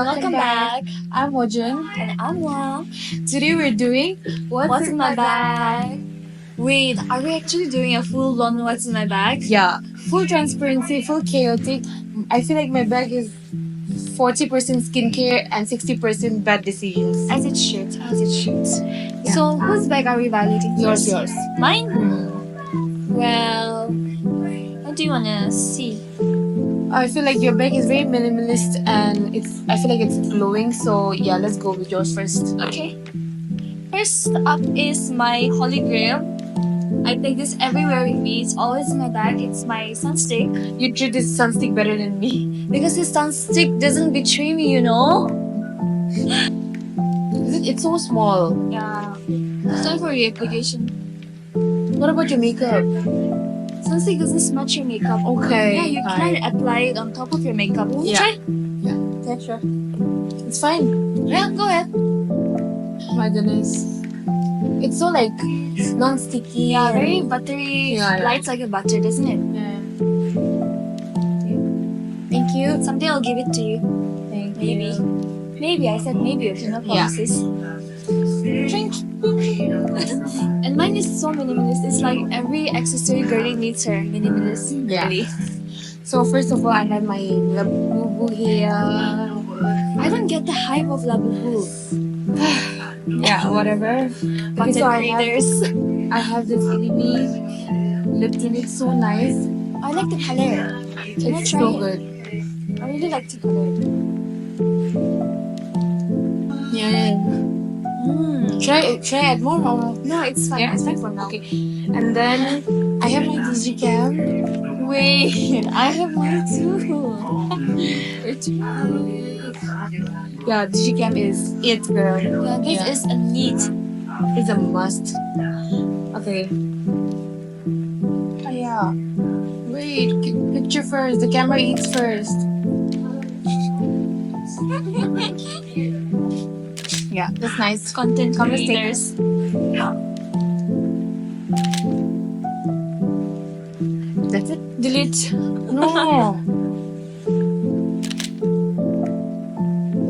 welcome back. I'm Ojen. And I'm Moakala. Today we're doing What's in my bag? Wait, are we actually doing a full on what's in my bag? Yeah, full transparency, full chaotic. I feel like my bag is 40% skincare and 60% bad decisions. As it should, as it should. So, whose bag are we violating Yours, first? yours. Mine? Well, what do you wanna see? I feel like your bag is very minimalist and I feel like it's glowing. So yeah, let's go with yours first. Okay. First up is my Holy Grail. I take this everywhere with me. It's always in my bag. It's my sunstick. You treat this sunstick better than me. Because this sunstick doesn't betray me, you know? It's so small. Yeah. It's time for reapplication. What about your makeup? Sunstick doesn't smudge your makeup. Okay. Yeah, you fine. can apply it on top of your makeup. Yeah. Try. Yeah, sure. It's fine. Yeah, go ahead. My goodness. It's so like non-sticky. Yeah, and- very buttery. Yeah. Lights like a butter, doesn't it? Yeah. Thank you. Someday I'll give it to you. Thank Maybe. you. Maybe. I said maybe. No Yeah. promises. And mine is so minimalist. It's like every accessory girly needs her minimalist. Yeah. Really. So first of all, I have my Labubu here. I don't get the hype of Labubu. Yeah, whatever. Content so creators. I have this Ilimi lip tint. It's so nice. I like the color. Can I It's try so it? good. I really like the color. Yeah. Try it more. No, it's fine. Yeah, It's fine for now. Okay. And then I have my Digicam. Wait, I have mine too. Yeah, Digicam is it, girl. Yeah, this Yeah. is a need. It's a must. Okay. Oh, yeah. Wait, picture first. The camera eats first. Yeah, that's nice. Content Come, let's take creators. That's it. Delete. No.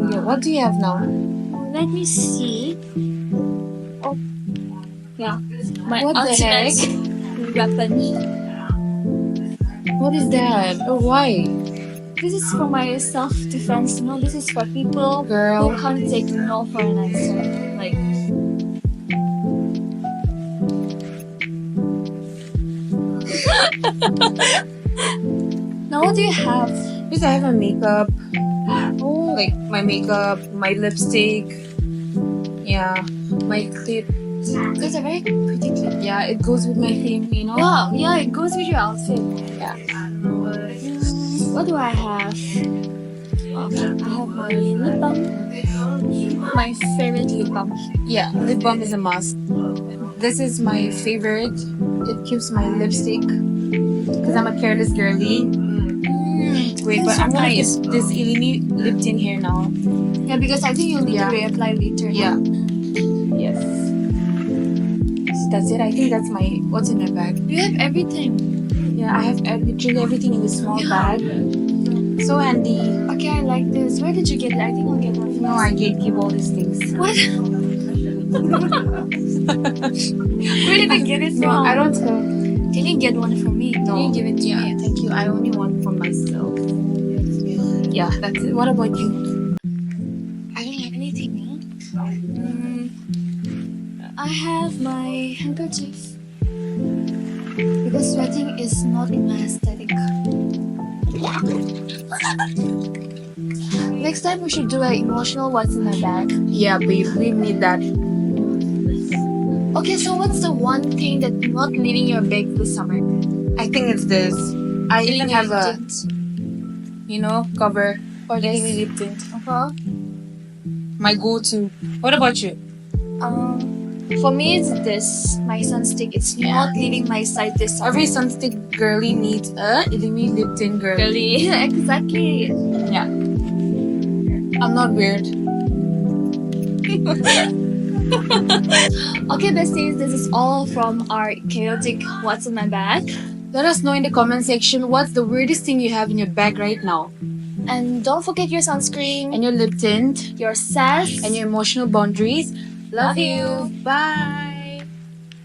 Okay, what do you have now? Let me see. Oh, yeah. My What the ultimate weapon. What is that? Oh, why? This is for my self-defense. No, this is for people Girl. who can't take no for an answer. Like, now what do you have? Yes, I have my makeup. Oh, like my makeup, my lipstick. Yeah, my clip. That's a very pretty clip. Yeah, it goes with my theme, you know? Wow, yeah, it goes with your outfit. Yeah. What do I have? Okay, I have my lip balm. My favorite lip balm. Yeah, lip balm is a must. This is my favorite. It keeps my lipstick because I'm a careless girly. Wait, but I'm gonna use this Ilimi lip tint here now. Yeah, because I think you'll need Yeah. to reapply later. Yeah. Yes. So that's it. I think that's my what's in my bag. You have everything. Yeah, I have literally everything in this small bag. So handy. Okay, I like this. Where did you get it? I think I'll get one. No, I gatekeep all these things. What? Where did you get it No, from? I don't. Can you get one for me? No. Can you give it to Yeah, me? thank you. I only want for myself. Yeah, that's it. What about you? I don't have anything. I have my handkerchief. Because sweating is not in my aesthetic. Next time we should do an emotional what's in my bag. Yeah, babe, we need that. Okay, so what's the one thing that's not leaving your bag this summer? I think it's this. I even have a, cover for this. Ilimi lip tint. Uh-huh. My go-to. What about you? For me, it's this. My sunstick. It's not leaving my side this summer. Every sunstick girly needs a Ilimi lip tint girly. Really? Exactly. Yeah. I'm not weird. Okay, besties, this is all from our chaotic what's in my bag. Let us know in the comment section what's the weirdest thing you have in your bag right now. And don't forget your sunscreen, and your lip tint, your sass, and your emotional boundaries. Love you. Bye.